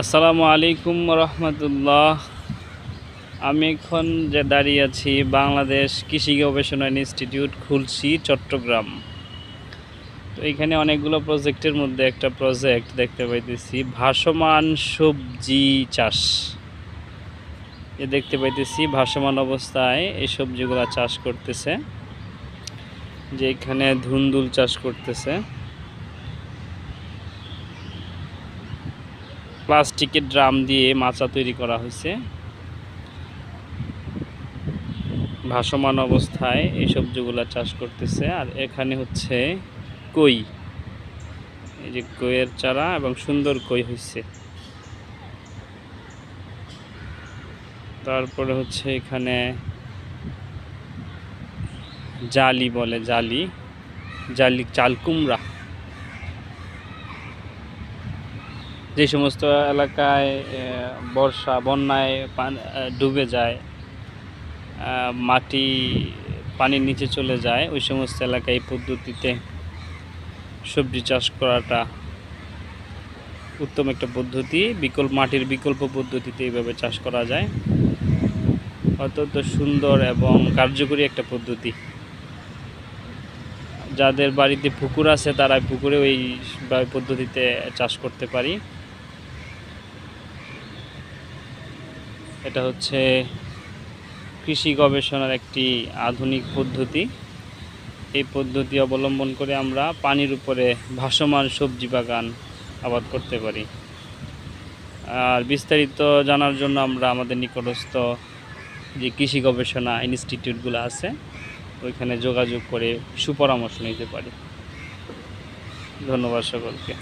আসসালামু আলাইকুম রহমতুল্লাহ। আমি এখন যে দাঁড়িয়ে আছি বাংলাদেশ কৃষি গবেষণা ইনস্টিটিউট খুলশী চট্টগ্রাম। তো এখানে অনেকগুলো প্রজেক্টের মধ্যে একটা প্রজেক্ট দেখতে পাইতেছি ভাসমান সবজি চাষ। দেখতে পাইতেছি ভাসমান অবস্থায় এই সবজিগুলা চাষ করতেছে, যে এখানে ধুন্দুল চাষ করতেছে। প্লাস্টিকের ড্রাম দিয়ে মাচা তৈরি করা হয়েছে। ভাসমান অবস্থায় এই সবজিগুলা চাষ করতেছে। আর এখানে হচ্ছে কই, এই যে কইয়ের চারা এবং সুন্দর কই হয়েছে। তারপরে হচ্ছে এখানে জালি বলে, জালি চাল কুমড়া। যে সমস্ত এলাকায় বন্যায় ডুবে যায়, মাটি পানির নিচে চলে যায়, ওই সমস্ত এলাকায় এই পদ্ধতিতে সবজি চাষ করাটা উত্তম একটা পদ্ধতি। মাটির বিকল্প পদ্ধতিতে এইভাবে চাষ করা যায়। অত্যন্ত সুন্দর এবং কার্যকরী একটা পদ্ধতি। যাদের বাড়িতে পুকুর আছে তারা পুকুরে ওই পদ্ধতিতে চাষ করতে পারি। এটা হচ্ছে কৃষি গবেষণার একটি আধুনিক পদ্ধতি। এই পদ্ধতি অবলম্বন করে আমরা পানির উপরে ভাসমান সবজি বাগান আবাদ করতে পারি। আর বিস্তারিত জানার জন্য আমরা আমাদের নিকটস্থ যে কৃষি গবেষণা ইনস্টিটিউটগুলো আছে ওইখানে যোগাযোগ করে সুপরামর্শ নিতে পারি। ধন্যবাদ সকলকে।